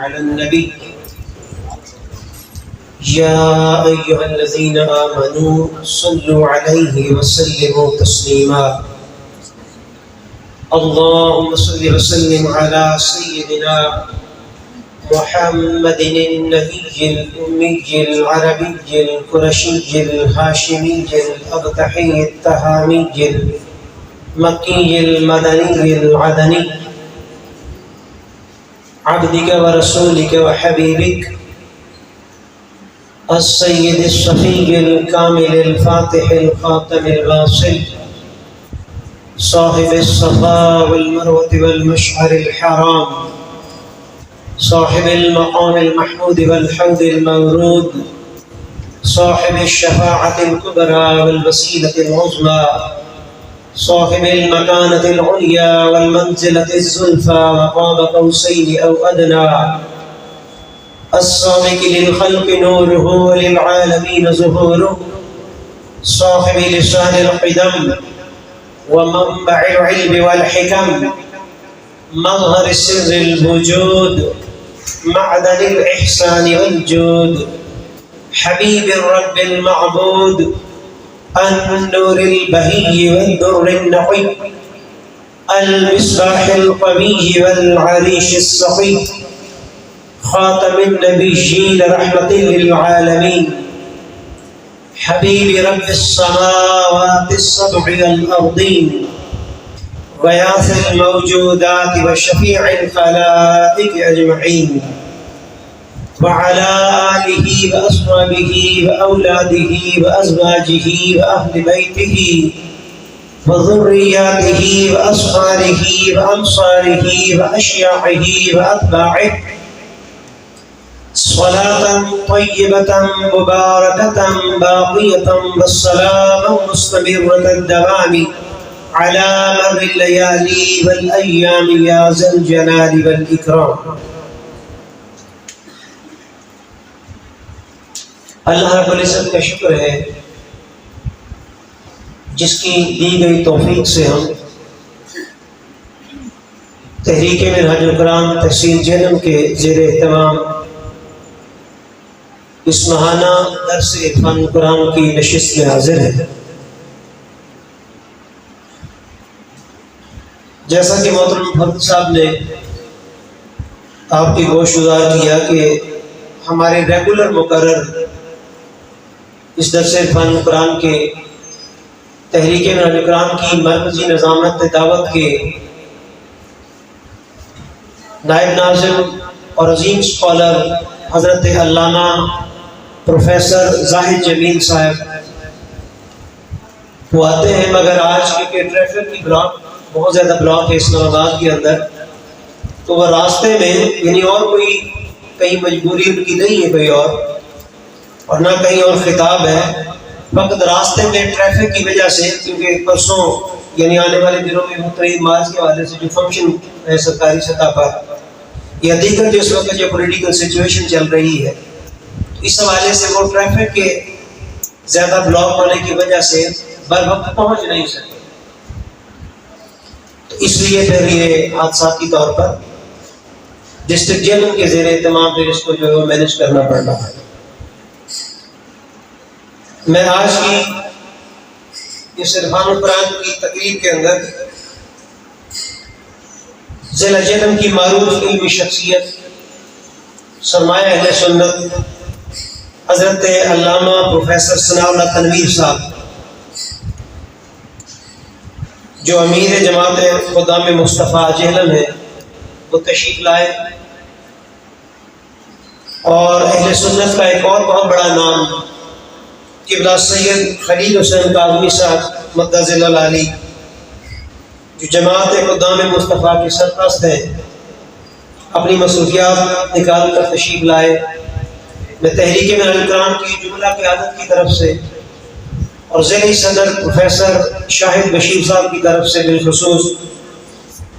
على النبي يا أيها الذين آمنوا صلوا عليه وسلموا تسليما اللهم صل وسلم على سيدنا محمد النبي الأمي العربي القرشي الهاشمي الأبطحي التهامي المكي المدني العدني عبدك ورسولك وحبيبك السيد الصفي الكامل الفاتح الخاتم الواصل صاحب الصفا والمروة والمشعر الحرام صاحب المقام المحمود والحوض المورود صاحب الشفاعة الكبرى والوسيلة العظمى صاحب المكانة العليا والمنزلة الزلفى وقاب قوسين أو أدنى السابق للخلق نوره وللعالمين ظهوره صاحب لسان القدم ومنبع العلم والحكم مظهر سر الوجود معدن الإحسان والجود حبيب الرب المعبود النور البهي والدر النقي المصباح القوي والعريش السقي خاتم النبيين رحمة للعالمين حبيب رب السماوات السبع والأرضين غياث الموجودات وشفيع الخلائق أجمعين وعلى آله وأصحابه وأولاده وأزواجه وأهل بيته وذرياته وأصهاره وأنصاره وأشياعه وأتباعه صلاة طيبة مباركة باقية والسلام مستمرة الدوام على مر الليالي والأيام يا ذا الجلال والإكرام. اللہ رب العزت کا شکر ہے جس کی دی گئی توفیق سے ہم تحریک منہاج القرآن تحصیل جہلم کے زیر اہتمام اس ماہانہ درس عرفان قرآن کی نشست میں حاضر ہے. جیسا کہ محترم فرد صاحب نے آپ کی گوش گزار کیا کہ ہمارے ریگولر مقرر اس درس عرفان قرآن کے تحریک منہاج القرآن کی مرکزی نظامت دعوت کے نائب ناظم اور عظیم اسکالر حضرت علامہ پروفیسر زاہد جمیل صاحب وہ آتے ہیں، مگر آج کیونکہ ٹریفک کی بہت زیادہ بلاک ہے اسلام آباد کے اندر، تو وہ راستے میں یعنی اور کوئی کہیں مجبوری ان کی نہیں ہے کوئی اور نہ کہیں اور خطاب ہے، فقط راستے میں ٹریفک کی وجہ سے، کیونکہ پرسوں یعنی آنے والے دنوں میں مختلف مارچ کے حوالے سے جو فنکشن ہے سرکاری سطح پر یا دیگر جو اس وقت جو پولیٹیکل سچویشن چل رہی ہے، اس حوالے سے وہ ٹریفک کے زیادہ بلاک ہونے کی وجہ سے بر وقت پہنچ نہیں سکتے، تو اس لیے پھر یہ حادثاتی طور پر ڈسٹرکٹ جیلوں کے زیر اہتمام پھر اس کو جو ہے مینیج کرنا پڑ رہا ہے. میں آج کی اس عرفان القرآن کی تقریب کے اندر ضلع جہلم کی معروف علمی شخصیت سرمایہ اہل سنت حضرت علامہ پروفیسر ثناء اللہ تنویر صاحب جو امیر جماعت خدام مصطفیٰ جہلم ہے وہ تشریف لائے، اور اہل سنت کا ایک اور بہت بڑا نام قبلہ سید خلیل حسین کاظمی صاحب مدظ العالی جو جماعت خدام مصطفیٰ کے سرپرست ہیں، اپنی مصروفیات نکال کر تشریف لائے. میں تحریک منہاج القرآن کی جملہ قیادت کی طرف سے اور ذیلی صدر پروفیسر شاہد بشیر صاحب کی طرف سے بالخصوص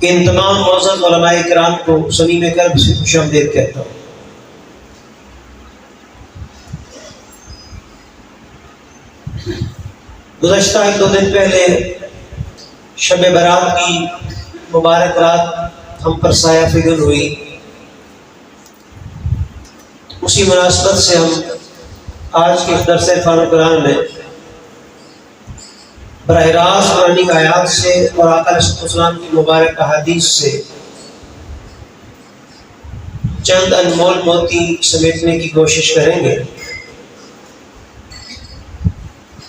ان تمام معزز علماء کرام کو صمیم قلب سے خوش آمدید کہتا ہوں. گزشتہ ایک دو دن پہلے شب برات کی مبارک رات ہم پر سایہ فگن ہوئی. اسی مناسبت سے ہم آج کے درس فن قرآن میں براہ راست قرآنی آیات سے اور آقا علیہ السلام کی مبارک احادیث سے چند انمول موتی سمیٹنے کی کوشش کریں گے۔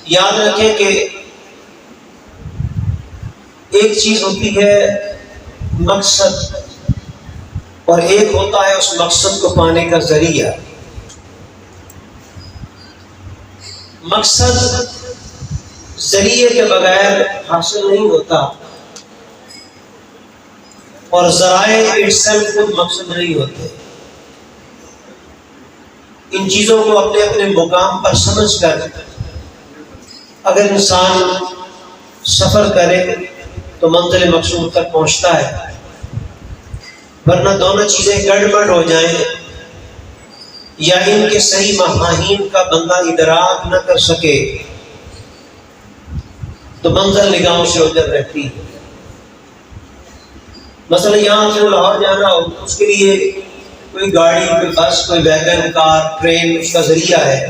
یاد رکھیں کہ ایک چیز ہوتی ہے مقصد، اور ایک ہوتا ہے اس مقصد کو پانے کا ذریعہ۔ مقصد ذریعے کے بغیر حاصل نہیں ہوتا، اور ذرائع اٹسیلف خود مقصد نہیں ہوتے۔ ان چیزوں کو اپنے اپنے مقام پر سمجھ کر اگر انسان سفر کرے تو منزل مقصود تک پہنچتا ہے، ورنہ دونوں چیزیں گڑبڑ ہو جائیں یا ان کے صحیح مفاہیم کا بندہ ادراک نہ کر سکے تو منزل نگاہوں سے اوجھل رہتی ہے۔ مثلا یہاں سے لاہور جانا ہو تو اس کے لیے کوئی گاڑی، کوئی بس، کوئی ویگن، کار، ٹرین اس کا ذریعہ ہے،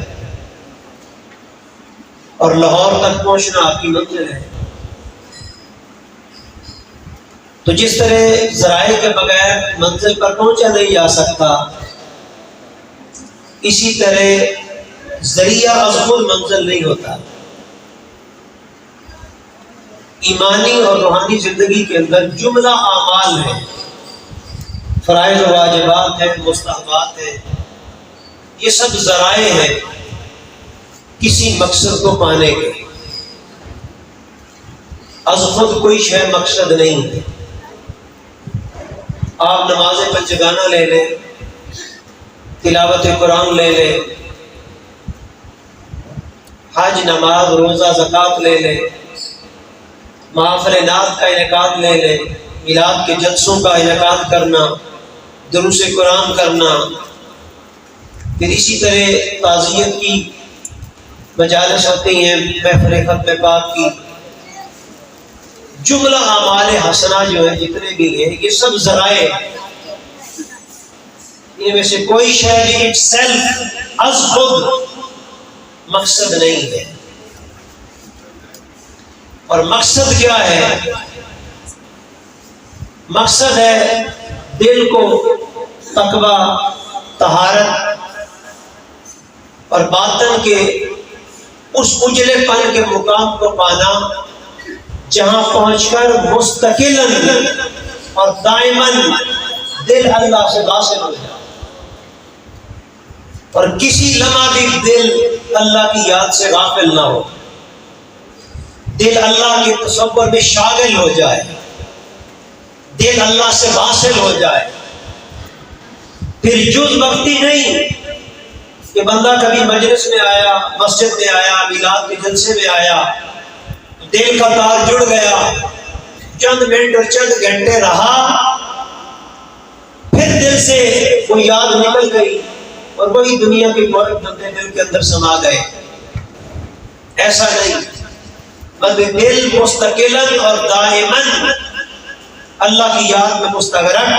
اور لاہور تک پہنچنا آپ کی منزل ہے۔ تو جس طرح ذرائع کے بغیر منزل پر پہنچا نہیں جا سکتا، اسی طرح ذریعہ از خود منزل نہیں ہوتا۔ ایمانی اور روحانی زندگی کے اندر جملہ اعمال ہیں، فرائض و واجبات ہیں، مستحبات ہیں، یہ سب ذرائع ہیں کسی مقصد کو پانے کے۔ از خود کوئی شے مقصد نہیں ہے۔ آپ نماز پنجگانہ لے لیں، تلاوت قرآن لے لیں، حج، نماز، روزہ، زکوٰۃ لے لیں، محافل نعت کا انعقاد لے لیں، میلاد کے جلسوں کا انعقاد کرنا، دروس قرآن کرنا، پھر اسی طرح تعزیت کی مجالس ہوتی ہیں، محفل ختم پاک کی، جملہ اعمال حسنہ جو ہے جتنے بھی ہیں یہ سب ذرائع، ان میں سے کوئی شے بھی سیلف از خود مقصد نہیں ہے۔ اور مقصد کیا ہے؟ مقصد ہے دل کو تقویٰ، طہارت اور باطن کے اس اجلے پن کے مقام کو پانا جہاں پہنچ کر مستقلاً اور دائماً دل اللہ سے واصل ہو جائے، اور کسی لمحہ بھی دل اللہ کی یاد سے غافل نہ ہو، دل اللہ کے تصور میں شاغل ہو جائے، دل اللہ سے واصل ہو جائے۔ پھر جز وقتی نہیں کہ بندہ کبھی مجلس میں آیا، مسجد میں آیا، میلاد کے جلسے میں آیا، دل کا تار جڑ گیا، چند منٹ اور چند گھنٹے رہا، پھر دل سے وہ یاد نکل گئی اور وہی دنیا کے گورکھ بندے دل کے اندر سما گئے۔ ایسا نہیں، بلکہ دل مستقلاً اور دائماً اللہ کی یاد میں مستغرق،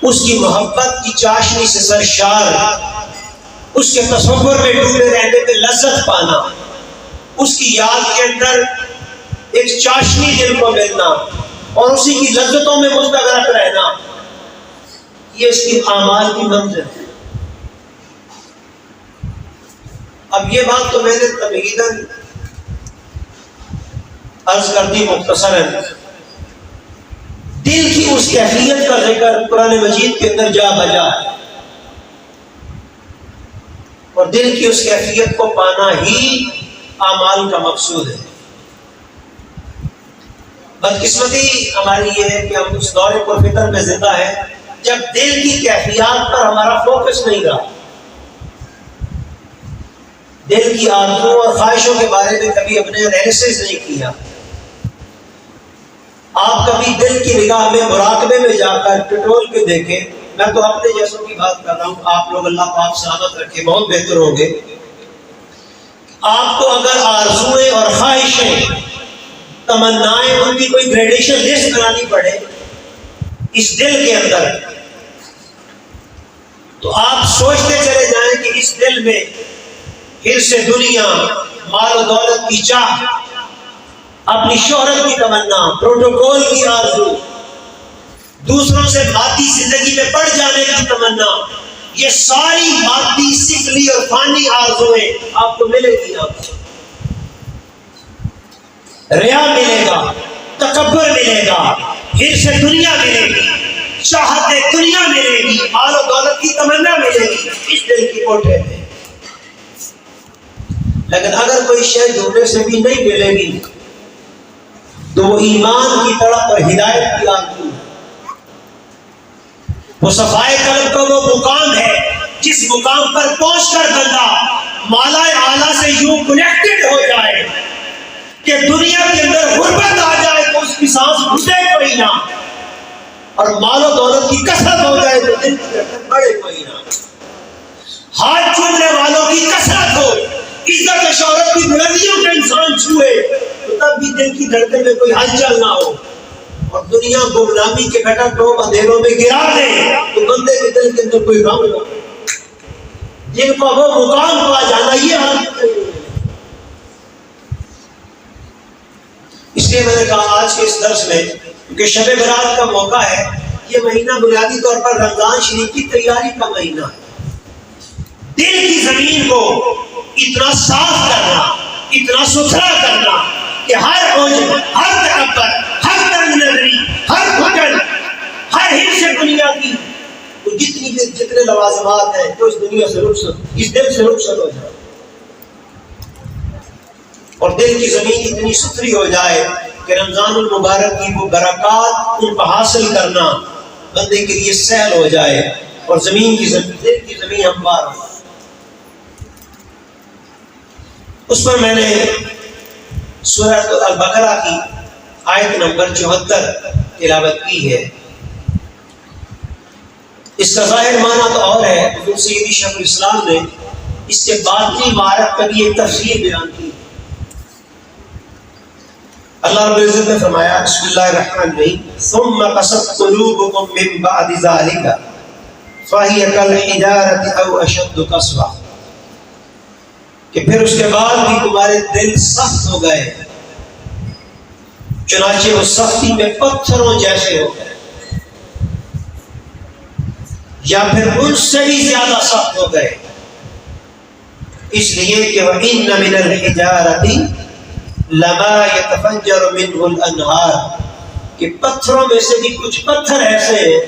اس کی محبت کی چاشنی سے سرشار، اس کے تصور میں ڈوبے رہنے میں لذت پانا، اس کی یاد کے اندر ایک چاشنی دل کو ملنا اور اسی کی لذتوں میں مستغرق رہنا، یہ اس کی اعمال کی منزل ہے۔ اب یہ بات تو میں نے تمہیداً عرض کر دی مختصراً، دل کی اس کیفیت کا ذکر قرآن مجید کے اندر جا بجا ہے، اور دل کی اس کیفیت کو پانا ہی اعمال کا مقصود ہے۔ بدقسمتی ہماری یہ ہے کہ ہم اس دور پرفتن میں زندہ ہیں جب دل کی کیفیات پر ہمارا فوکس نہیں رہا، دل کی آرزوؤں اور خواہشوں کے بارے میں کبھی اپنے انالیسس نہیں کیا۔ آپ کبھی دل کی نگاہ میں مراقبے میں جا کر ٹٹول کے دیکھیں، میں تو اپنے جیسوں کی بات کر رہا ہوں، آپ لوگ اللہ پاک سلامت رکھے بہت بہتر ہوں گے۔ آپ کو اگر آرزویں اور خواہشیں، تمنائیں، ان کی کوئی گریڈیشن لسٹ بنانی پڑے اس دل کے اندر، تو آپ سوچتے چلے جائیں کہ اس دل میں حرص دنیا، مال و دولت کی چاہ، اپنی شہرت کی تمنا، پروٹوکول کی آرزو، دوسروں سے مادی زندگی میں بڑھ جانے کی تمنا، یہ ساری مادی، سکلی اور فانی آرزویں آپ کو ملے گی نا؟ ریا ملے گا، تکبر ملے گا، حرص دنیا ملے گی، چاہت دنیا ملے گی، مال و دولت کی تمنا ملے گی اس دل کی کوٹھے میں۔ لیکن اگر کوئی شے ڈھونڈنے سے بھی نہیں ملے گی تو وہ ایمان کی تڑپ اور ہدایت کی آرزو ہے، وہ صفائے قلب کا وہ مقام ہے جس مقام پر پہنچ کر بندہ مالا اعلیٰ سے یوں کنیکٹڈ ہو جائے کہ دنیا کے اندر غربت آ جائے تو اس کی سانس گھٹے کوئی نہ، اور مال و دولت کی کثرت ہو جائے تو دل کی دھڑکن بڑھے کوئی نہ، ہاتھ چومنے والوں کی کثرت ہو، عزت و شہرت کی بلندیوں کا انسان چھوئے تو تب بھی دل کی دھڑکن میں کوئی ہلچل نہ ہو، اور دنیا گمنامی کے گٹا ٹوپ اندھیروں میں گرا دے تو بندے کے دل کے اندر کوئی غم نہ ہو۔ جن کو وہ مقام پا جانا یہ حالت نہیں ہے۔ اس لیے میں نے کہا آج کے اس درس میں کیونکہ شب برات کا موقع ہے، یہ مہینہ بنیادی طور پر رمضان شریف کی تیاری کا مہینہ ہے۔ دل کی زمین کو اتنا صاف کرنا، اتنا ستھرا کرنا کہ ہر عجب، ہر تکبر، ہر تنگ نظری، ہر گھٹن، ہر حرص دنیا کی تو جتنے لوازمات ہیں تو اس دنیا سے رخصت، اس دل سے رخصت ہو جائے، اور دل کی زمین اتنی ستھری ہو جائے کہ رمضان المبارک کی وہ برکات ان کو حاصل کرنا بندے کے لیے سہل ہو جائے، اور زمین کی زمین، دل کی زمین ہموار ہو۔ اس پر میں نے سورہ البقرہ کی آیت نمبر 74 تلاوت کی ہے۔ اس کا ظاہر معنی تو اور ہے، حضور سیدی شیخ الاسلام نے اس کے باطنی مہارت کا بھی ایک تفسیر بیان کی۔ اللہ رب العزت نے فرمایا بسم اللہ الرحمن الرحیم ثم قست قلوبکم من بعد ذلک فہی کالحجارۃ او اشد قسوۃ، کہ پھر اس کے بعد بھی تمہارے دل سخت ہو گئے، چنانچہ وہ سختی میں پتھروں جیسے ہو گئے، یا پھر ان سے بھی زیادہ سخت ہو گئے، اس لیے کہ وَإِنَّ مِنَ الْحِجَارَةِ لَمَا يَتَفَجَّرُ مِنْهُ الْأَنْهَارُ، کہ پتھروں میں سے بھی کچھ پتھر ایسے ہیں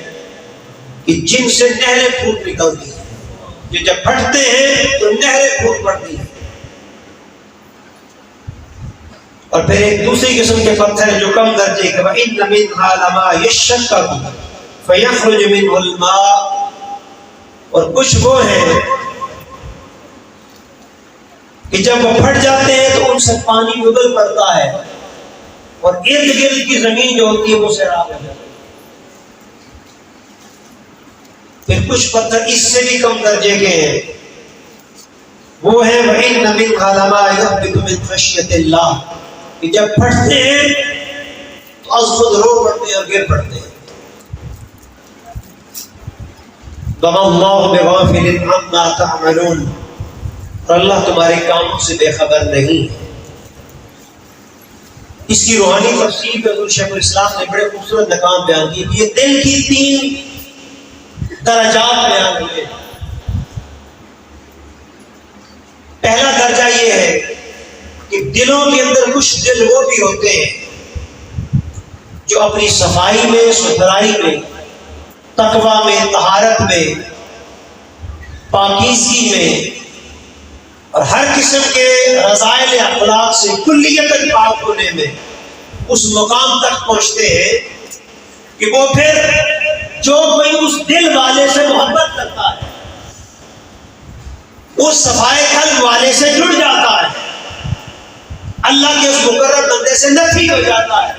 کہ جن سے نہریں پھوٹ نکلتی ہیں، جو جب پھٹتے ہیں تو نہریں پھوٹ پڑتی ہیں، اور پھر ایک دوسری قسم کے پتھر ہیں جو کم درجے کے وَإِنَّ مِنْهَا لَمَا يَشَّقَّقُ فَيَخْرُجُ مِنْهُ الْمَاءُ، اور کچھ وہ ہیں کہ جب وہ پھٹ جاتے ہیں تو ان سے پانی ابل پڑتا ہے، اور ارد گرد کی زمین جو ہوتی ہے وہ سیراب ہو جاتی ہے۔ پھر کچھ پتھر اس سے بھی کم درجے کے ہیں، وہ ہیں وَإِنَّ مِنْهَا لَمَا يَهْبِطُ مِنْ خَشْيَةِ اللَّهِ، کہ جب پھٹتے ہیں تو از خود رو پڑتے ہیں اور گر پڑتے ہیں۔ وَمَا اللَّهُ بِغَافِلٍ عَمَّا تَعْمَلُونَ، اور اللہ تمہارے کاموں سے بے خبر نہیں ہے۔ اس کی روحانی تفسیر میں حضور شیخ الاسلام نے بڑے خوبصورت مقام بیان کیے کہ یہ دل کی 3 درجات بیان ہوئے۔ پہلا درجہ یہ ہے کہ دلوں کے اندر کچھ دل وہ بھی ہوتے ہیں جو اپنی صفائی میں، ستھرائی میں، تقوی میں، طہارت میں، پاکیزگی میں اور ہر قسم کے رذائل اخلاق سے کلیتاً پاک ہونے میں اس مقام تک پہنچتے ہیں کہ وہ پھر جو کوئی اس دل والے سے محبت کرتا ہے، اس صفائے قلب والے سے جڑ جاتا ہے، اللہ کے اس مقرر بندے سے نفی ہو جاتا ہے،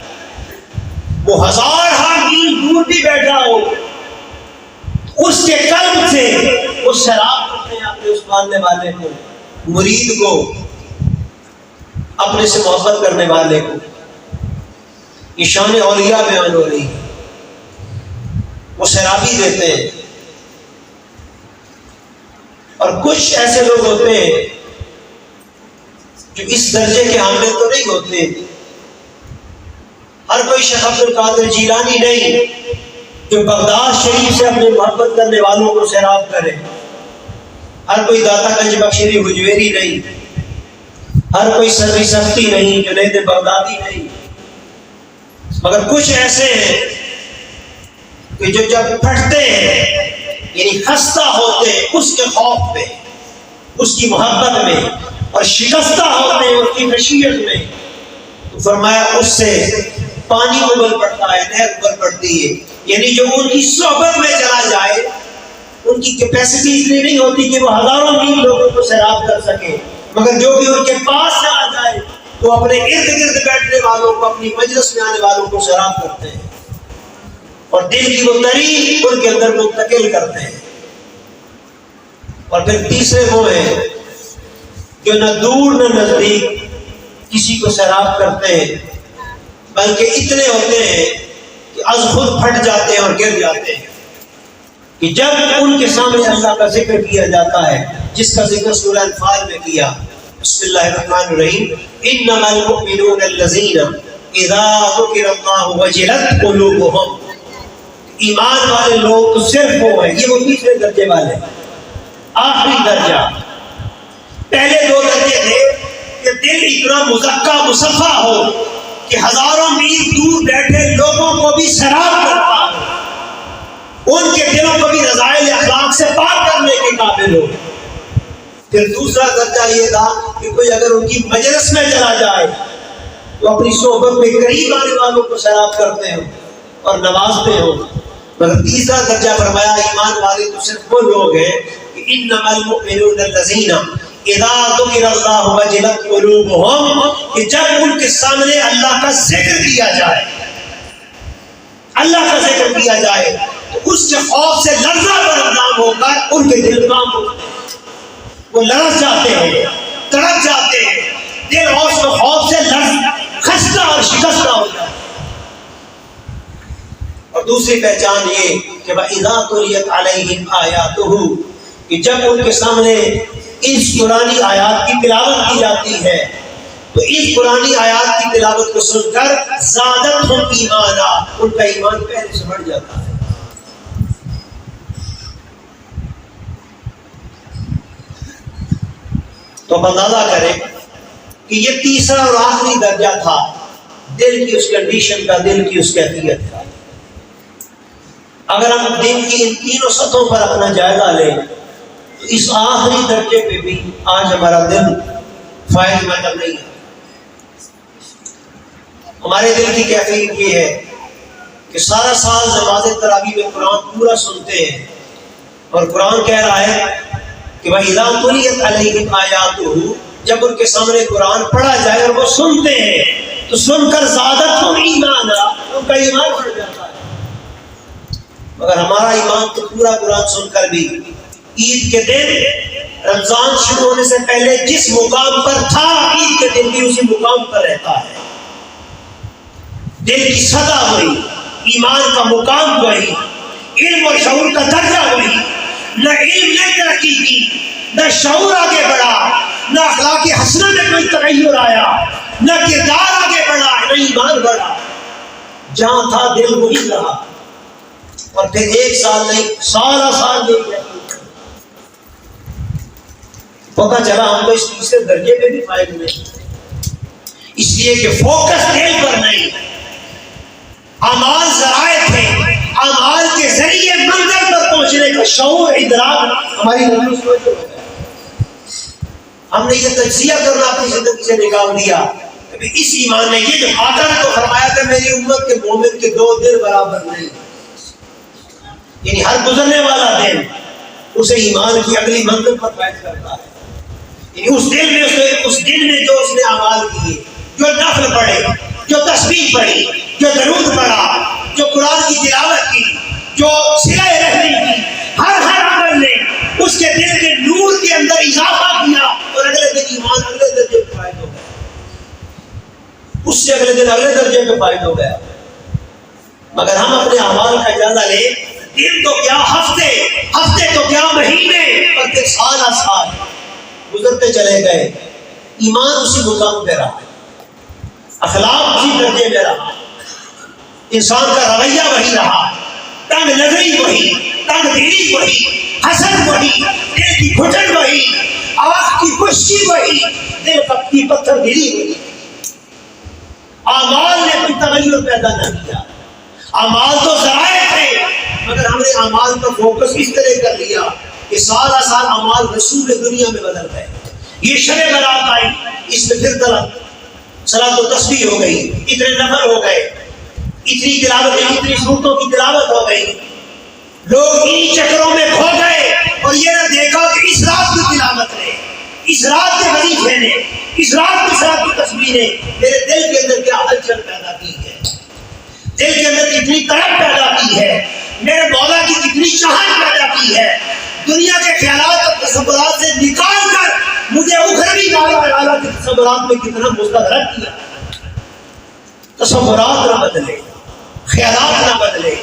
وہ 1000 میل دور بھی بیٹھا ہو، اس کے قلب سے وہ سیراب کرتے ہیں اپنے اس ماننے والے کو، مرید کو، اپنے سے محبت کرنے والے کو۔ یہ شان اولیاء بیان ہو رہی ہے، وہ سیرابی دیتے ہیں۔ اور کچھ ایسے لوگ ہوتے ہیں جو اس درجے کے حامل تو نہیں ہوتے. ہر کوئی شیخ عبد القادر جیلانی نہیں جو بغداد شریف سے اپنے محبت کرنے والوں کو سیراب کرے. ہر کوئی داتا گنج بخشری حجویری نہیں. ہر کوئی سروی سختی نہیں، جنید بغدادی نہیں. مگر کچھ ایسے ہیں کہ جو جب پھٹتے ہیں یعنی خستہ ہوتے ہیں اس کے خوف میں، اس کی محبت میں، اور شکستہ ہوتے ہیں اس کی نشیت میں، تو فرمایا اس سے پانی ابل پڑتا ہے، نہر ابل پڑتی ہے. یعنی جو ان کی صحبت میں چلا جائے ان کی کیپیسٹی اتنی نہیں ہوتی کہ وہ ہزاروں میل لوگوں کو سیراب کر سکے، مگر جو بھی ان کے پاس چلا جائے تو اپنے ارد گرد بیٹھنے والوں کو، اپنی مجلس میں آنے والوں کو سیراب کرتے ہیں اور دل کی وہ تری ان کے اندر منتقل کرتے ہیں. اور پھر تیسرے وہ ہیں جو نہ دور نہ نزدیک کسی کو سیراب کرتے ہیں، بلکہ اتنے ہوتے ہیں کہ از خود پھٹ جاتے ہیں اور گر جاتے ہیں کہ جب ان کے سامنے اللہ کا ذکر کیا جاتا ہے، جس کا ذکر سورہ انفال میں کیا. بسم اللہ الرحمن الرحیم. انما المؤمنون الذین اذا ذکر اللہ وجلت قلوبهم. ایمان والے لوگ تو صرف وہ ہیں، یہ وہ تیسرے درجے والے، آخری درجہ. پہلے دو درجے تھے کہ دل اتنا مزکا مصفا ہو کہ ہزاروں میل دور بیٹھے لوگوں کو بھی سیراب کرتا ہو، ان کے دلوں کو بھی رذائل اخلاق سے پاک کرنے کے قابل ہو. پھر دوسرا درجہ یہ تھا کہ کوئی اگر ان کی مجلس میں چلا جائے تو اپنی صحبت میں قریب آنے والوں کو سیراب کرتے ہوں اور نوازتے ہوں. مگر تیسرا درجہ فرمایا ایمان والے تو صرف وہ لوگ ہیں کہ انما المؤمنون الذین اذا ذکر اللہ وجلت قلوبهم، کہ جب ان کے سامنے اللہ کا ذکر کیا جائے، اللہ کا ذکر کیا جائے تو اس کے خوف سے لرزہ برہم ہو کر ان کے دل کام ہوتے ہیں، وہ لرز جاتے ہیں، تڑپ جاتے ہیں، دل اور خوف سے خستہ اور شکستہ ہو جاتے ہیں. اور دوسری پہچان یہ کہ وَإِذَا تُلِيَتْ عَلَيْهِمْ آيَاتُهُ، کہ جب ان کے سامنے اس قرآنی آیات کی تلاوت کی جاتی ہے تو اس قرآنی آیات کی تلاوت کو سن کر زادتہم ایمانا، ان کا ایمان پہلے سے بڑھ جاتا ہے. تو اندازہ کریں کہ یہ تیسرا اور آخری درجہ تھا دل کی اس کنڈیشن کا، دل کی اس کیفیت کا. اگر ہم دل کی ان تینوں سطحوں پر اپنا جائزہ لیں تو اس آخری درجے پہ بھی آج ہمارا دل فائز مند نہیں ہے. ہمارے دل کی کیفیت یہ ہے کہ سارا سال نماز تراویح میں قرآن پورا سنتے ہیں اور قرآن کہہ رہا ہے کہ وَإِذَا تُلِيَتْ عَلَيْهِمْ آيَاتُهُ، جب ان کے سامنے قرآن پڑھا جائے اور وہ سنتے ہیں تو سن کر زادتہم ایمانا، ان کا ایمان بڑھ جاتا ہے. مگر ہمارا ایمان تو پورا قرآن سن کر بھی عید کے دن رمضان شروع ہونے سے پہلے جس مقام پر تھا عید کے دن بھی اسی مقام پر رہتا ہے. دل کی سطح ہوئی، ایمان کا مقام ہوئی، علم اور شعور کا درجہ ہوئی. نہ علم نے ترقی کی، نہ شعور آگے بڑھا، نہ اخلاق حسنہ میں کوئی تغیر آیا، نہ کردار آگے بڑھا، نہ ایمان بڑھا. جہاں تھا دل وہی رہا. اور پھر ایک سال نہیں، سارا سال نہیں، پتا چلا ہم تو اس تیسرے درجے میں بھی فائد نہیں. اس لیے کہ فوکس دل پر نہیں، اعمال ذرائع تھے، اعمال کے ذریعے منزل پر پہنچنے کا شعور ادراک ہماری نفس میں ہو گیا. ہم نے یہ تجزیہ کرنا اپنی زندگی سے نکال دیا کہ اس ایمان نے یہ جو آقا نے تو فرمایا تھا میری امت کے مومن کے دو دل برابر نہیں، یعنی ہر گزرنے والا دن اسے ایمان کی اگلی منزل پر فائز کرتا ہے. یعنی اس دل میں جو اس نے اعمال کیے، جو نفل پڑھے، جو تسبیح پڑھی، جو درود پڑھا، جو قرآن کی تلاوت کی، جو صلہ رحمی کی، ہر عمل نے اس کے دل کے نور کے اندر اضافہ کیا اور اگلے دن ایمان اگلے درجے پہ فائد ہو گیا، اس سے اگلے دن اگلے درجے پہ فائد ہو گیا. مگر ہم اپنے اعمال کا جائزہ لیں، دن تو کیا ہفتے تو کیا مہینے، اور پھر سال سال گزرتے چلے گئے، ایمان اسی مقام پہ رہا، اخلاق اسی درجے میں رہا، انسان کا رویہ وہی رہا، تنگ نظری وہی، تنگ دلی وہی، حسد وہی، دل کی گھٹن وہی، آنکھ کی خشکی وہی، دل کی پتھر دلی وہی۔ اعمال نے کوئی تغیر پیدا نہ کیا، اعمال تو ذرائع تھے، مگر ہم نے اعمال کا فوکس اس طرح کر لیا کہ سارا سال اعمال رسول دنیا میں بدل گئے۔ یہ شب برات آئی، اس میں پھر صلاۃ و تسبیح ہو گئی، اتنے نفل ہو گئے، اتنی تلاوتیں، اتنی صورتوں کی تلاوت ہو گئی، لوگ ان چکروں میں کھو گئے اور یہ نہ دیکھا کہ اس رات کی تلاوت نے، اس رات کے وظیفے نے، اس رات کی صلاۃ کی تسبیح نے میرے دل کے اندر کیا ہلچل پیدا کی ہے، دل کے اندر کتنی طرف پیدا کی ہے، میرے مولا کی کتنی چاہت پیدا کی ہے، دنیا کے خیالات اور تصورات سے نکال کر مجھے اخروی اعلیٰ کے تصورات میں کتنا مستدرک کیا۔ تصورات نہ بدلے، خیالات نہ بدلے،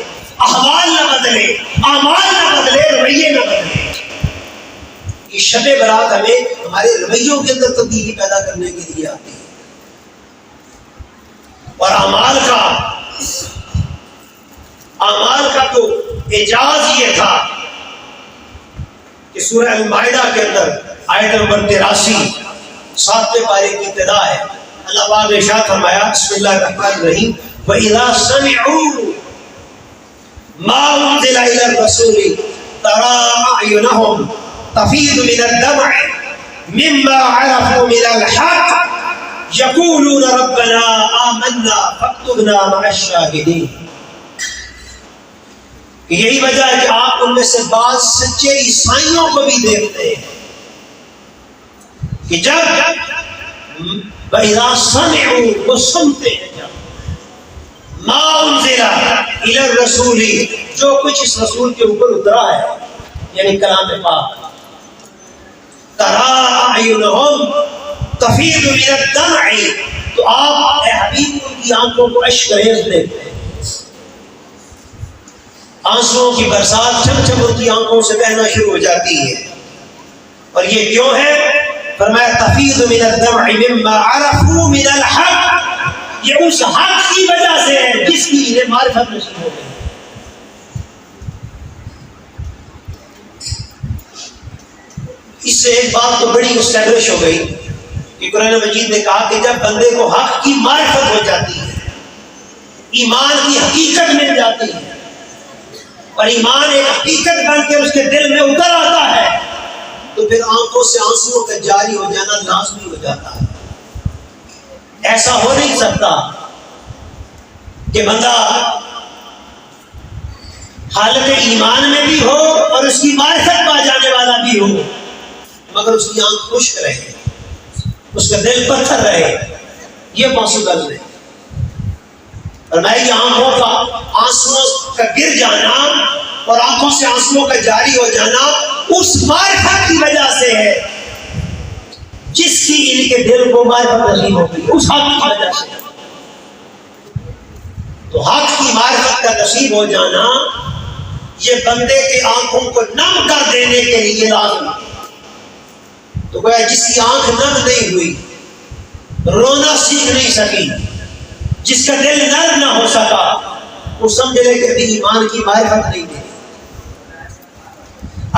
احوال نہ بدلے، اعمال نہ بدلے، رویے نہ بدلے۔ یہ شب برات ہمیں ہمارے رویوں کے اندر تبدیلی پیدا کرنے کے لیے آتی ہے، اور اعمال کا تو اعجاز یہ تھا کہ سورہ المائدہ کے اندر آیت نمبر 83 7ویں پارے کی ابتدا ہے، اللہ پاک نے ارشاد فرمایا بسم اللہ الرحمن الرحیم وَإِذَا سَمِعُوا مَا أُنزِلَ إِلَى الرَّسُولِ تَرَىٰ أَعْيُنَهُمْ تَفِيضُ مِنَ الدَّمْعِ مِمَّا عَرَفُوا مِنَ الْحَقِّ يَقُولُونَ رَبَّنَا آمَنَّا فَاكْتُبْنَا مَعَ الشَّاهِدِينَ۔ یہی وجہ ہے کہ آپ ان میں سے بعض سچے عیسائیوں کو بھی دیکھتے ہیں کہ جب وَإِذَا سَمِعُوا وہ سنتے ہیں، جب مَا أُنزِلَ إِلَى الرَّسُولِ جو کچھ اس رسول کے اوپر اترا ہے یعنی کلام پاک، تَرَىٰ أَعْيُنَهُمْ تَفِيضُ مِنَ الدَّمْعِ تو آپ اے حبیب ان کی آنکھوں کو اشک ریز دیکھتے ہیں، آنسوؤں کی برسات چھم چھم ان کی آنکھوں سے بہنا شروع ہو جاتی ہے، اور یہ کیوں ہے؟ فرمایا تفیض من الدمع مما عرفوا من الحق، یہ اس حق کی وجہ سے ہے جس کی انہیں معرفت نصیب ہو گئی۔ اس سے ایک بات تو بڑی اسٹیبلش ہو گئی کہ قرآن مجید نے کہا کہ جب بندے کو حق کی معرفت ہو جاتی ہے، ایمان کی حقیقت مل جاتی ہے اور ایمان ایک حقیقت بن کے اس کے دل میں اتر آتا ہے، تو پھر آنکھوں سے آنسوؤں کا جاری ہو جانا لازمی ہو جاتا ہے۔ ایسا ہو نہیں سکتا کہ بندہ حالت ایمان میں بھی ہو اور اس کی معرفت پا جانے والا بھی ہو مگر اس کی آنکھ خشک رہے، اس کا دل پتھر رہے، یہ پاسبل نہیں۔ اور میں یہ آنکھوں کا آنسوؤں کا گر جانا اور آنکھوں سے آنسوؤں کا جاری ہو جانا اس معرفت کی وجہ سے ہے جس کی ان کے دل کو معرفت نصیب ہو گئی، اس حق کی وجہ سے۔ تو حق کی معرفت کا نصیب ہو جانا یہ بندے کے آنکھوں کو نم کر دینے کے لیے لازم ہے۔ تو گویا جس کی آنکھ نم نہیں ہوئی، رونا سیکھ نہیں سکی، جس کا دل نرم نہ ہو سکا، وہ سمجھ لے کہ ابھی ایمان کی معرفت نہیں دی،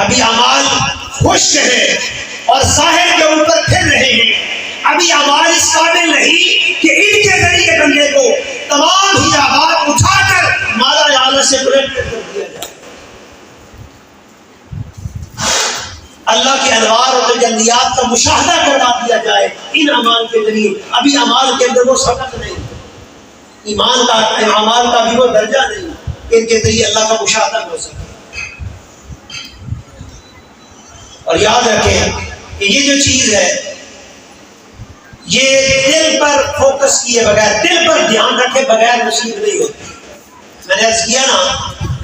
ابھی اعمال خشک ہے اور ظاہر کے اوپر پھر رہے ہیں، ابھی اعمال اس قابل نہیں کہ ان کے ذریعے بندے کو تمام ہی آباد اٹھا کر مالا اعلیٰ سے کنیکٹ کر دیا جائے، اللہ کے انوار اور تجلیات کا مشاہدہ کروا دیا جائے ان اعمال کے ذریعے۔ ابھی اعمال کے اندر وہ سبق نہیں، ایمان کا اعمال کا بھی وہ درجہ نہیں کہ ان کے ذریعے اللہ کا مشاہدہ ہو سکے۔ اور یاد رکھیں کہ یہ جو چیز ہے یہ دل پر فوکس کیے بغیر، دل پر دھیان رکھے بغیر نصیب نہیں ہوتی۔ میں نے عرض کیا نا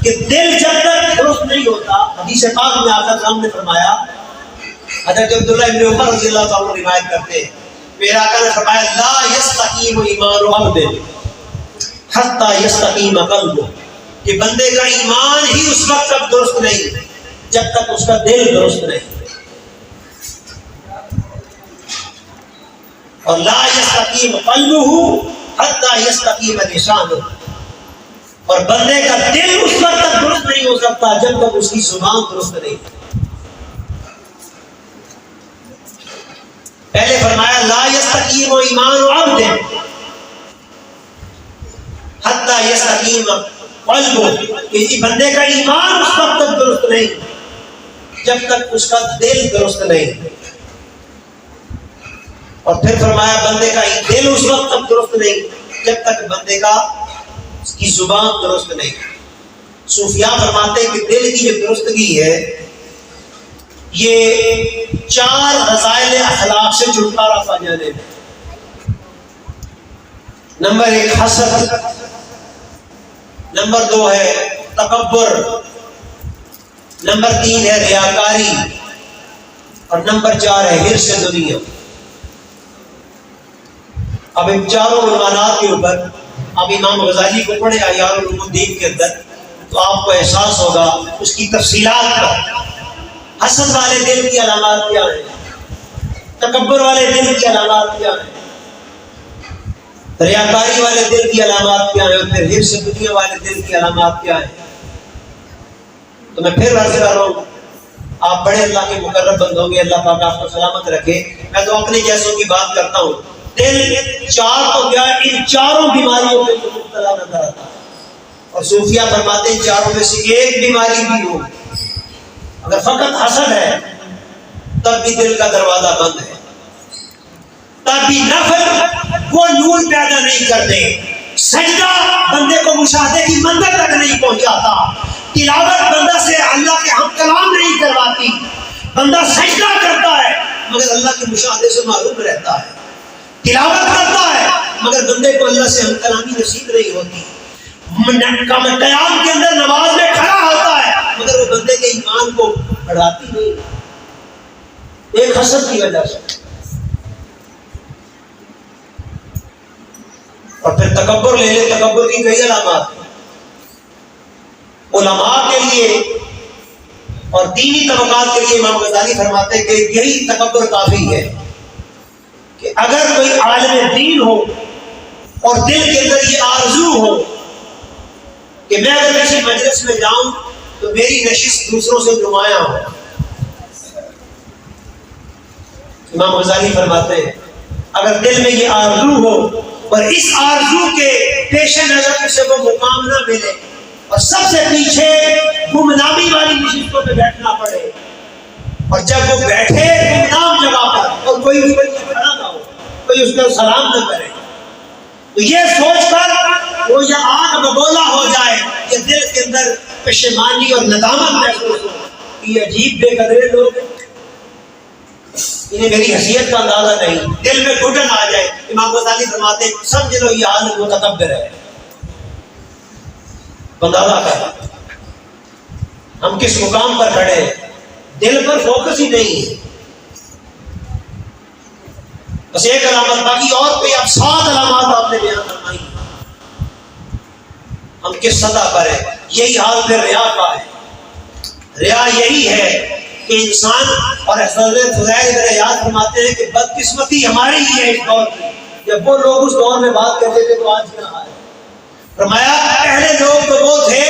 کہ دل جب تک درست نہیں ہوتا، حدیث پاک میں آقا کرام نے فرمایا، حضرت عبداللہ ابن عمر رضی اللہ تعالیٰ روایت کرتے ہیں، میرا آقا نے فرمایا لا یستقیم ایمان عبد حتی یستقیم قلبہ، کہ بندے کا ایمان ہی اس وقت تک درست نہیں جب تک اس کا دل درست نہیں۔ اور لا یستقیم قلبہ حتی یستقیم لسانہ، اور بندے کا دل اس وقت تک درست نہیں ہو سکتا جب تک اس کی زبان درست نہیں۔ پہلے فرمایا لا یستقیم ایمان عبد حتی یستقیم قلبہ، کسی بندے کا ایمان اس وقت تک درست نہیں جب تک اس کا دل درست نہیں۔ اور پھر فرمایا بندے کا دل اس وقت تک درست نہیں جب تک بندے کا اس کی زبان درست نہیں۔ صوفیاء فرماتے ہیں کہ دل کی جو درستگی ہے یہ 4 رذائل اخلاق سے چھٹکارا پا جانے میں۔ نمبر 1 حسد، نمبر 2 ہے تکبر، نمبر 3 ہے ریاکاری، اور نمبر 4 ہے حرص دنیا۔ اب ان چاروں عنوانات کے اوپر اب امام غزالی کو پڑھے احیاء الدین کے اندر تو آپ کو احساس ہوگا اس کی تفصیلات کا۔ حسد والے دل کی علامات کیا ہیں، تکبر والے دل کی علامات کیا ہیں، ریاکاری والے دل کی علامات کیا ہیں، اور پھر حرص دنیا والے دل کی علامات کیا ہیں۔ تو میں پھر عرض کر رہا ہوں، آپ بڑے اللہ کے مقرب بندے ہوں گے، اللہ پاک آپ کو سلامت رکھے۔ میں تو اپنے جیسوں کی بات کرتا ہوں، دل 4 تو کیا ہے، ان چاروں بیماریوں میں مبتلا نظر آتا ہے، اور صوفیاء فرماتے ہیں چاروں میں سے ایک بیماری بھی ہو، اگر فقط حسد ہے تب بھی دل کا دروازہ بند ہے، تب بھی نفل وہ نور پیدا نہیں کرتے، سجدہ بندے کو مشاہدے کی منزل تک نہیں پہنچاتا، تلاوت بندہ سے اللہ کے ہم کلام نہیں کرواتی، بندہ سجدہ کرتا ہے مگر اللہ کے مشاہدے سے معروف رہتا ہے، تلاوت کرتا ہے مگر بندے کو اللہ سے ہم کلامی نصیب نہیں ہوتی، قیام کے اندر نماز میں کھڑا ہوتا ہے مگر وہ بندے کے ایمان کو بڑھاتی نہیں، ایک حسد کی وجہ سے۔ اور پھر تکبر لے لے، تکبر کی کئی علامات ہیں۔ علماء کے لیے اور دینی طبقات کے لیے امام غزالی فرماتے ہیں کہ یہی تکبر کافی ہے کہ اگر کوئی عالم دین ہو اور دل کے اندر یہ آرزو ہو کہ میں اگر کسی مجلس میں جاؤں تو میری نشست دوسروں سے نمایاں ہو۔ امام غزالی فرماتے ہیں اگر دل میں یہ آرزو ہو اور اس آرزو کے پیش نظر سے وہ مقام نہ ملے اور سب سے پیچھے گمنامی والی نشستوں پہ بیٹھنا پڑے، اور جب وہ بیٹھے گمنام جگہ پر اور کوئی بھی بندہ کھڑا نہ ہو، کوئی اس کو سلام نہ کرے، تو یہ سوچ کر وہ یہ آنکھ بگولا ہو جائے کہ دل کے اندر پشیمانی اور ندامت محسوس ہو کہ یہ عجیب بے قدرے لوگ ہیں، انہیں میری حیثیت کا اندازہ نہیں، دل میں گھٹن آ جائے۔ امام غزالی فرماتے ہیں سمجھ لو یہ حالت متکبر ہے۔ اندازہ کر ہم کس مقام پر کھڑے ہیں، دل پر فوکس ہی نہیں ہے۔ بس ایک علامت، باقی اور کوئی اب 7 علامات آپ نے بیان فرمائی، ہم کس سطح پر ہیں۔ یہی حال پھر ریا کا ہے۔ ریا یہی ہے کہ انسان، اور حضرت فضیل بن عیاض فرماتے ہیں کہ بدقسمتی ہماری ہی ہے اس دور کی، جب وہ لوگ اس دور میں بات کرتے تھے تو آج کہاں ہے۔ فرمایا پہلے لوگ تو وہ تھے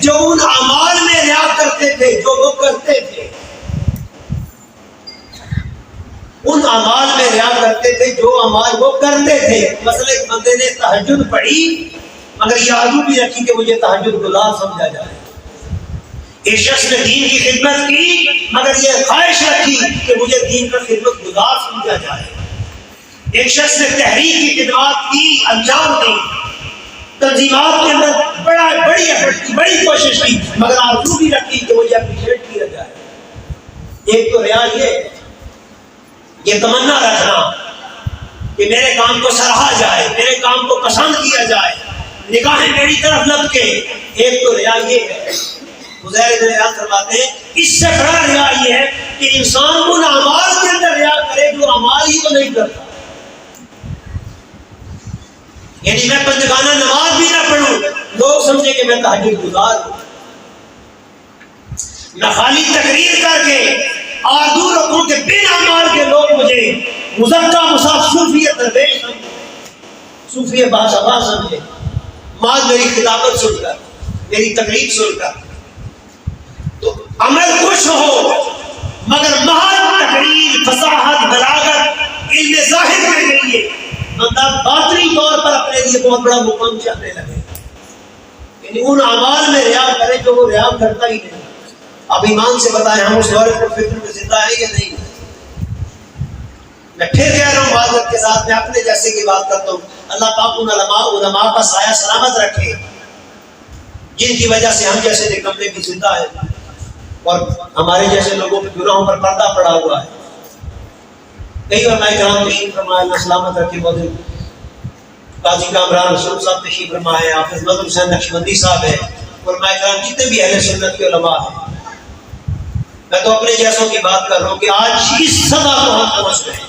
جو ان اعمال میں ریا کرتے تھے جو وہ کرتے تھے، ان اعمال میں ریا کرتے تھے جو اعمال وہ کرتے تھے۔ مثلا ایک بندے نے تہجد پڑھی مگر یہ آرزو بھی رکھی کہ مجھے تہجد گزار سمجھا جائے، ایک شخص نے دین کی خدمت کی مگر یہ خواہش رکھی کہ مجھے دین کا خدمت گزار سمجھا جائے، ایک شخص نے تحریک کی خدمات کی، انجام دی، تنظیمات کے اندر بڑی ایفرٹ کی، بڑی کوشش کی مگر آرزو بھی رکھی کہ مجھے اپریشیٹ کیا جائے۔ ایک تو ریا یہ تمنا رکھنا کہ میرے کام کو سراہا جائے، میرے کام کو پسند کیا جائے، نگاہیں میری طرف لپکے، ایک تو ریا یہ ہے۔ فضیل بن عیاض فرماتے ہیں اس سے بڑا ریا یہ ہے کہ انسان ان اعمال کے اندر ریا کرے جو اعمال ہی کو نہیں کرتا، یعنی میں پنجگانہ نماز بھی نہ پڑھوں، لوگ سمجھے کہ میں تہجد گزار ہوں، میں خالی تقریر کر کے آرزو رکھوں کہ بن اعمال کے لوگ مجھے مزکا مصاف صوفیت درویش صوفی باشا سمجھے ماں میری خطابت سن کر میری تقریر سن کر تو عمل کچھ ہو مگر محض تقریر فصاحت بلاغت علم ظاہر کے ذریعے بندہ باطنی طور پر اپنے لیے بہت بڑا مقام چاہنے لگے، یعنی ان اعمال میں ریا کرے جو وہ ریا کرتا ہی نہیں۔ اب ایمان سے بتائیں ہم اس دور پر فکر میں زندہ ہیں یا نہیں؟ میں پھر کہہ رہا ہوں معذرت کے ساتھ، میں اپنے جیسے کی بات کرتا ہوں، اللہ پاک ان علماء کا سایہ سلامت رکھے جن کی وجہ سے ہم جیسے نکمے بھی زندہ ہیں اور ہمارے جیسے لوگوں کے گناہوں پر پردہ پڑا ہوا ہے۔ کئی علماء کرام تشریف فرمائے، اللہ سلامت رکھے، موجود قاضی کامران رسول صاحب تشریف فرمائے، حافظ مظہر حسین نقشبندی صاحب ہے، علماء کرام جتنے بھی اہل سنت کے علماء ہیں۔ میں تو اپنے جیسوں کی بات کر رہا ہوں کہ آج اس سزا کو ہم پہنچ گئے،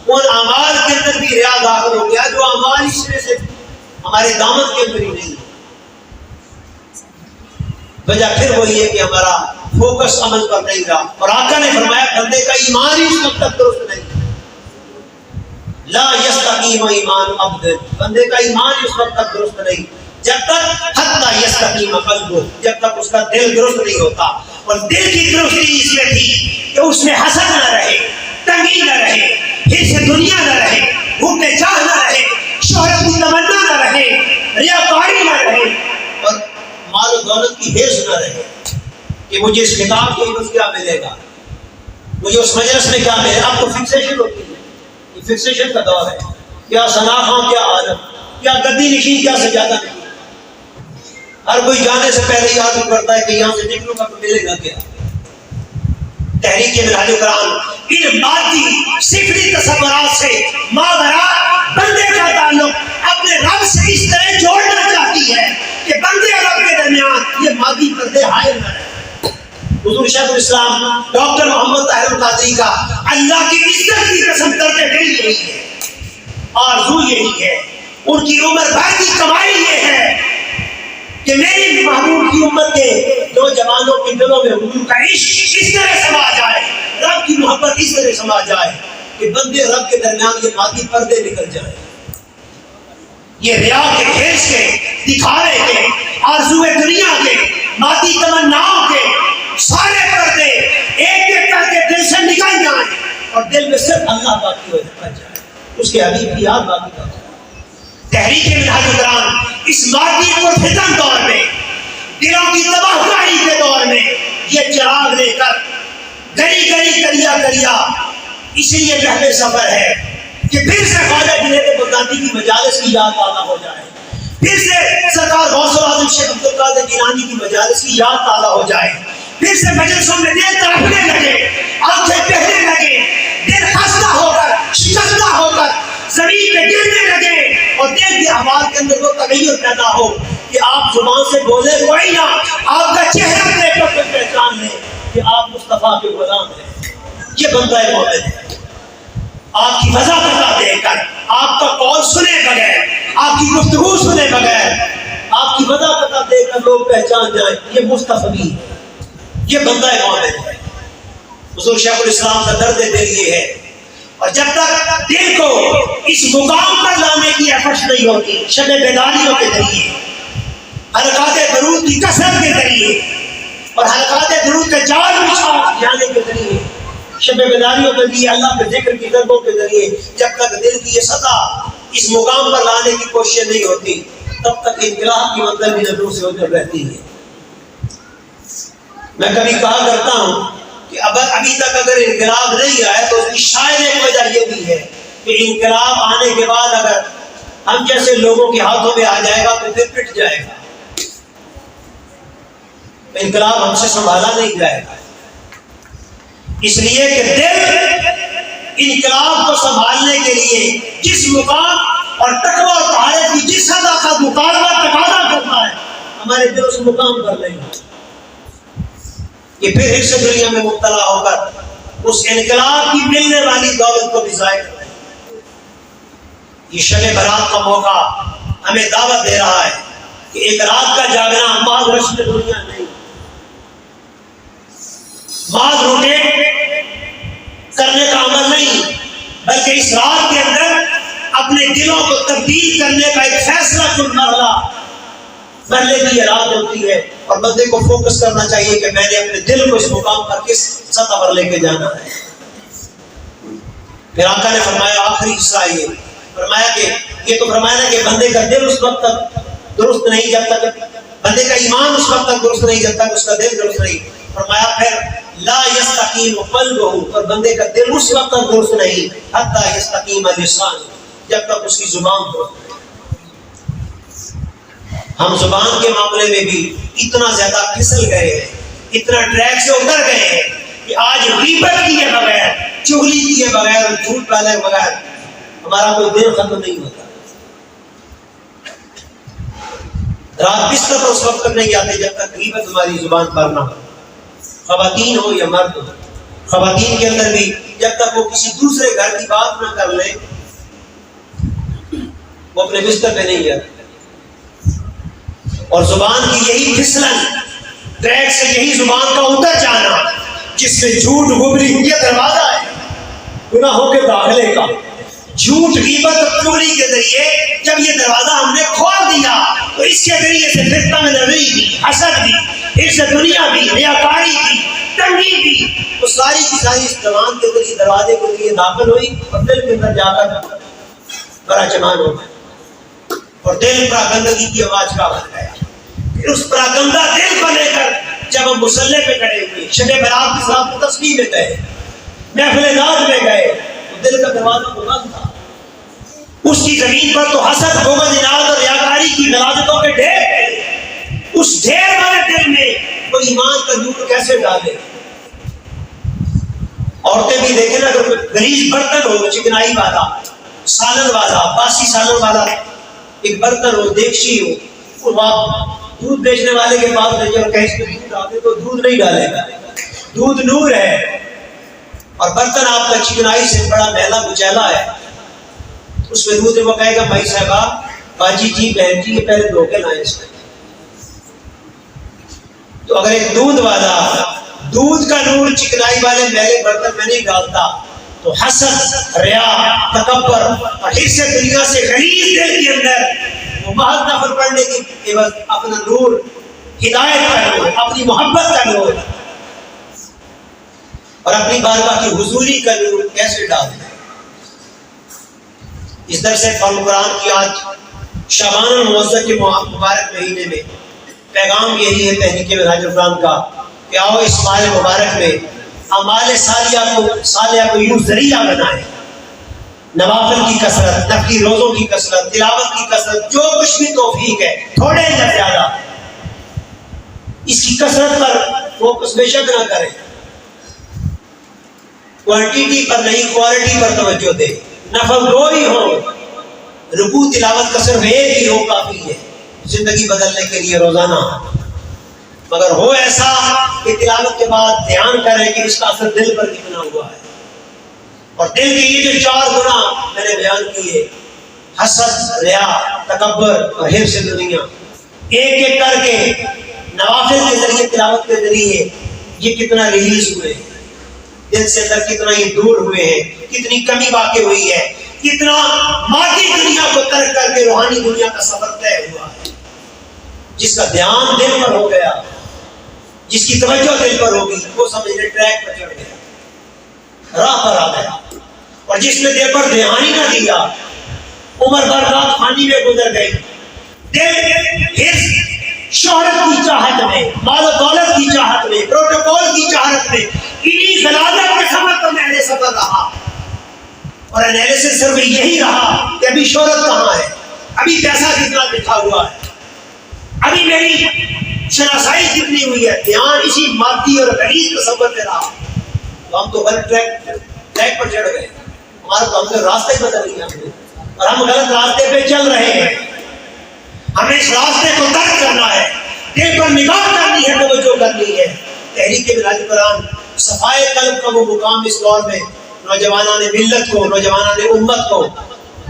ان اعمال کے اندر بھی ریا داخل ہو گیا جو اعمال اس میں سے ہمارے دامن کے اندر ہی نہیں۔ وجہ پھر وہی ہے کہ ہمارا فوکس عمل پر نہیں رہا، اور آقا نے فرمایا بندے کا ایمان ہی اس وقت تک درست نہیں، لا یستقیم ایمان عبد، بندے کا ایمان اس وقت تک درست نہیں جب تک حتی یستقیم قلبہ، جب تک اس کا دل درست نہیں ہوتا۔ اور دل کی درستی اس میں تھی کہ اس میں حسد نہ رہے، تنگی نہ رہے، پھر سے دنیا نہ رہے، بھوک چاہ نہ رہے، شہرت کی تمنا نہ رہے، ریاکاری نہ رہے، اور مال و دولت کی حرص نہ رہے کہ مجھے اس کتاب کی عوض کیا ملے گا، مجھے اس مجلس میں کیا ملے گا۔ آپ کو فکسیشن ہوتی ہے، یہ فکسیشن کا دور ہے، کیا سناخاں کیا عالم، کیا گدی نشین کیا سجادہ نہیں۔ ہر کوئی جانے سے پہلے یاد کرتا ہے کہ یہاں سے نکلوں گا تو ملے گا کیا۔ تحریک منہاج القرآن ان مادی صفری تصورات سے ماورا بندے کا تعلق اپنے رب سے اس طرح جوڑنا چاہتی ہے کہ بندے اور رب کے درمیان یہ مادی پردے حائل نہ رہے۔ حضور شیخ الاسلام ڈاکٹر محمد طاہر القادری کا اللہ کی عزت کی قسم کرتے دل یہی ہے، آرزو یہی ہے، ان کی عمر بھر کی کمائی یہ ہے کہ میری محبوب کی امت کے نوجوانوں کے دلوں میں حضور کا عشق اس طرح سما جائے، رب کی محبت اس طرح سما جائے کہ بندے رب کے درمیان یہ مادی پردے نکل جائیں، یہ ریا کے کھیس کے، دکھاوے کے، آرزو دنیا کے، مادی تمناؤں کے سارے پردے ایک ایک کر کے دل سے نکل جائیں اور دل میں صرف اللہ باقی ہو جائے، اس کے حبیب کی یاد باقی ہو جائے۔ تحریک منہاج القرآن اس مادی پرفتن دور میں، دلوں کی تباہ کاری کے دور میں یہ چراغ لے کر گلی گلی کریا کریا اسی لیے پہلے سفر ہے کہ پھر سے خواجہ جنید بغدادی کی مجالس کی یاد تازہ ہو جائے، پھر سے سرکار غوث العظم شیخ عبد القادر جیلانی کی مجالس کی یاد تازہ ہو جائے، پھر سے مجلسوں میں دل تڑپنے لگے، آنکھیں بہنے لگے، دل خستہ ہو کر شکستہ ہو کر زمین پہ گرنے لگے، اور دل کی آواز کے اندر وہ تغیر پیدا ہو کہ آپ زبان سے بولے کوئی نہ، آپ کا چہرہ دیکھ کر پہچان لیں کہ آپ مصطفیٰ کے غلام ہیں۔ یہ بندہ مومن ہے، آپ کی وضاحت دیکھ کر، آپ کا قول سنے بغیر، آپ کی گفتگو سنے بغیر، آپ کی وضاحت دیکھ کر لوگ پہچان جائیں یہ مصطفی ہے، یہ بندہ مومن ہے۔ حضور شیخ الاسلام کا درد دل یہ ہے، اور جب تک دل کو اس مقام پر لانے کی ایفرٹ نہیں ہوتی، شب بیداریوں کے ذریعے، حلقات درود کی کثرت کے ذریعے اور حلقات درود کے جال بچھا جانے کے ذریعے، شب بیداریوں کے ذریعے، اللہ کے ذکر کی ضربوں کے ذریعے، جب تک دل کی یہ سطح اس مقام پر لانے کی کوشش نہیں ہوتی، تب تک انقلاب کی منزل بھی نظروں سے اوجھل رہتی ہے۔ میں کبھی کہا کرتا ہوں کہ ابھی تک اگر انقلاب نہیں آیا تو اس کی شاید ایک وجہ یہ بھی ہے کہ انقلاب آنے کے بعد اگر ہم جیسے لوگوں کے ہاتھوں میں آ جائے گا تو پھر پٹ جائے گا، انقلاب ہم سے سنبھالا نہیں جائے گا، اس لیے کہ دل انقلاب کو سنبھالنے کے لیے جس مقام اور تقویٰ اور طہارت کی جس سزا کا مقابلہ تقاضا کرتا ہے، ہمارے دل اس مقام پر نہیں، کہ پھر اس دنیا میں مبتلا ہو کر اس انقلاب کی ملنے والی دولت کو بھی ضائع کریں۔ یہ شب برات کا موقع ہمیں دعوت دے رہا ہے کہ ایک رات کا جاگنا بعض رشت دنیا نہیں، بعض روٹیٹ کرنے کا عمل نہیں، بلکہ بلکہ اس رات کے اندر اپنے دلوں کو تبدیل کرنے کا ایک فیصلہ کن مرحلے کی یہ رات ہوتی ہے، اور بندے کو فوکس کرنا چاہیے کہ میں نے اپنے دل کو اس مقام پر کس سطح پر لے کے جانا ہے۔ پھر آقا نے فرمایا آخری حصہ یہ فرمایا کہ یہ تو فرمایا نا کہ بندے کا دل اس وقت تک درست نہیں جب تک بندے کا ایمان اس وقت تک درست نہیں جب تک اس کا دل درست نہیں۔ فرمایا پھر لا یستقیم قلبہ، اور بندے کا دل اس وقت تک درست نہیں حتی یستقیم لسان، جب تک اس کی زبان درست نہیں۔ ہم زبان کے معاملے میں بھی اتنا زیادہ پھسل گئے ہیں، اتنا ٹریک سے اتر گئے ہیں کہ آج غیبت کیے بغیر، چغلی کیے بغیر، جھوٹ پالے بغیر ہمارا کوئی دل ختم نہیں ہوتا۔ رات بستر پر اس وقت تک نہیں آتے جب تک غیبت ہماری زبان پر نہ ہو، خواتین ہو یا مرد ہو۔ خواتین کے اندر بھی جب تک وہ کسی دوسرے گھر کی بات نہ کر لیں وہ اپنے بستر پہ نہیں جاتے۔ اور زبان کی یہی پھسلن، ٹریک سے یہی زبان کا اتر جانا جس میں جھوٹ گبری یہ دروازہ ہے گناہوں کے داخلے کا۔ جھوٹ غیبت اور چغلی کے ذریعے جب یہ دروازہ ہم نے کھول دیا تو اس کے ذریعے سے فتنہ میں نظری بھی، حسد بھی، اس سے دنیا بھی، ریاکاری بھی، تنگی بھی، وہ ساری کی ساری اس زبان کے ذریعے دروازے کے ذریعے داخل ہوئی اور دل کے اندر جا کر بڑا چمان ہو گیا اور دل پراگندگی کی آواز کا بن گیا۔ پھر اس پراگندہ دل کو لے کر جب ہم مصلی پہ کھڑے ہوئے، شب برات کے ساتھ تسبیح میں گئے، محفل ناز میں گئے، تو دل کا دروازہ تو بند تھا۔ اس کی زمین پر تو حسد، بغض، اناد اور ریاکاری کی غلاظتوں کے ڈھیر تھے۔ اس ڈھیر والے دل میں وہ ایمان کا نور کیسے ڈالے؟ عورتیں بھی دیکھیں نا، اگر غلیظ برتن ہو، چکنائی والا، سالن والا، باسی سالن والا ایک برتن ہو، دیگچی ہو، اور آپ دودھ بیچنے والے کے پاس جائیے اور کہیں اس میں دودھ ڈالے تو دودھ نہیں ڈالے گا۔ دودھ نور ہے اور برتن آپ کا چکنائی سے بڑا میلا کچیلا ہے، اس میں دودھ وہ کہے گا بھائی صاحبہ، باجی جی، بہن جی، یہ پہلے دھو کے لائیں اس میں۔ تو اگر ایک دودھ والا دودھ کا نور چکنائی والے میلے برتن میں نہیں ڈالتا تو حسد، ریا، تکبر اور حرص دنیا سے غلیظ دل کے اندر وہ محض نفل پڑھنے کی عوض اپنا نور، ہدایت کا نور، اپنی محبت کا نور اور اپنی بارگاہ کی حضوری کا نور کیسے ڈال دیں؟ اس درس قرآن کی آج شعبان المعظم کے مبارک مہینے میں پیغام یہی ہے تحریک منہاج القرآن کا کہ آؤ اس ماہ مبارک میں اعمال صالحہ کو یوں ذریعہ بنائیں، نوافل کی کثرت، نفلی روزوں کی کثرت، تلاوت کی کثرت، جو کچھ بھی توفیق ہے، تھوڑے یا زیادہ، اس کی کثرت پر فوکس بے شک نہ کریں، کوانٹیٹی پر نہیں کوالٹی پر توجہ دیں۔ نفل دو ہی ہو، رکوع تلاوت کا صرف ایک ہی ہو کافی ہے زندگی بدلنے کے لیے روزانہ، مگر ہو ایسا کہ تلاوت کے بعد دھیان کرے کہ اس کا اثر دل پر کتنا ہوا ہے۔ اور دل کے یہ جو 4 گناہ میں نے بیان کیے، حسد، ریا، تکبر اور حرص دنیا، ایک ایک کر کے نوافل کے ذریعے، تلاوت کے ذریعے یہ کتنا ریلیز ہوئے، دل سے اندر کتنا یہ دور ہوئے ہیں، کتنی کمی واقع ہوئی ہے، کتنا مادی دنیا کو ترک کر کے روحانی دنیا کا سفر طے ہوا ہے۔ جس کا دھیان دل پر ہو گیا، جس کی توجہ دل پر ہوگی، وہ سمجھنے ٹریک پر چڑھ گیا، راہ پر آ گیا۔ اور جس نے دل پر دھیان ہی نہ دیا، عمر بھر رات خانی میں گزر گئی، دل حرص، شہرت کی چاہت میں، مال و دولت کی چاہت میں، پروٹوکول کی چاہت میں، انہی غلاظت کے سفر پر محل سفر رہا۔ اور انالیسس صرف یہی رہا کہ ابھی شہرت کہاں ہے، ابھی پیسہ کتنا لکھا ہوا ہے، ابھی میری شناسائی کتنی ہوئی ہے۔ دھیان اسی مادی اور غلیظ کے سفر پہ رہا تو ہم تو غلط ٹریک پر چڑھ گئے، ہمارا تو ہم نے راستے بدل لیا اور ہم غلط راستے پہ چل رہے ہیں۔ ہمیں اس راستے کو ترک کرنا ہے، دل پر نگاہ کرنی ہے، توجہ کرنی ہے۔ تحریک منہاج القرآن صفائے قلب کا وہ مقام اس دور میں نوجوانان ملت کو، نوجوانان امت کو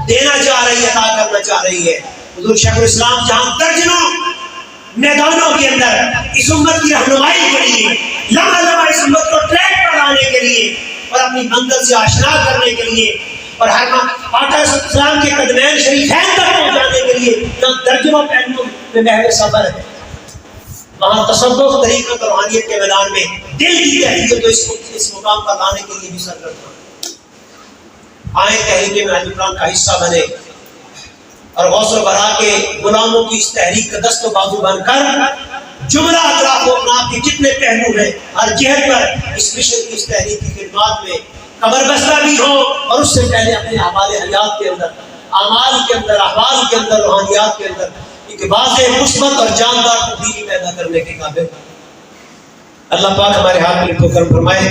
دینا چاہ رہی ہے، عطا کرنا چاہ رہی ہے۔ حضور شیخ الاسلام جہاں درجنوں میدانوں کے اندر اس امت کی رہنمائی کے لیے، لمحہ لمحہ اس امت کو ٹریک پر لانے کے لیے اور اپنی منزل سے آشنا کرنے کے لیے اور ہر آقا صلی اللہ علیہ وسلم کے قدمین شریفین تک پہنچانے کے لیے جہاں درجنوں پہلوؤں میں محو صبر ہے، وہاں تصوف طریقت روحانیت کے میدان میں دل کی تحریک تو اس مقام پر لانے کے لیے بھی سرگرم آئیں، تحریک منہاج القرآن کا حصہ بنے اور غوث البراء کے غلاموں کی اس تحریک کا دست و بازو بن کر جملہ اطراف و اطراف کے جتنے پہلو ہیں ہر جہت پر اس مشن کی اس تحریک کی خدمات میں کمر بستہ بھی ہو، اور اس سے پہلے اپنے اعمال حیات کے اندر، اعمال کے اندر، احوال کے اندر، روحانیات کے اندر ایک واضح مثبت اور جاندار تبدیلی پیدا کرنے کے قابل۔ اللہ پاک ہمارے ہاتھ میں کرم فرمائے۔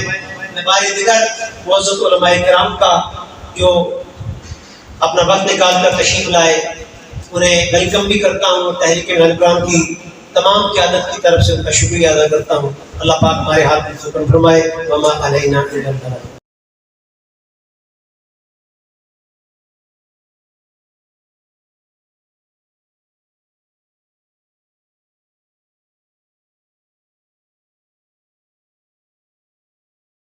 میں باری دیگر معزز علماء کرام کا جو اپنا وقت نکال کر تشریف لائے انہیں ویلکم بھی کرتا ہوں، اور تحریک منہاج القرآن کی تمام قیادت کی طرف سے ان کا شکریہ ادا کرتا ہوں۔ اللہ پاک ہمارے ہاتھ میں کرم فرمائے۔ وما علینا الا البلاغ۔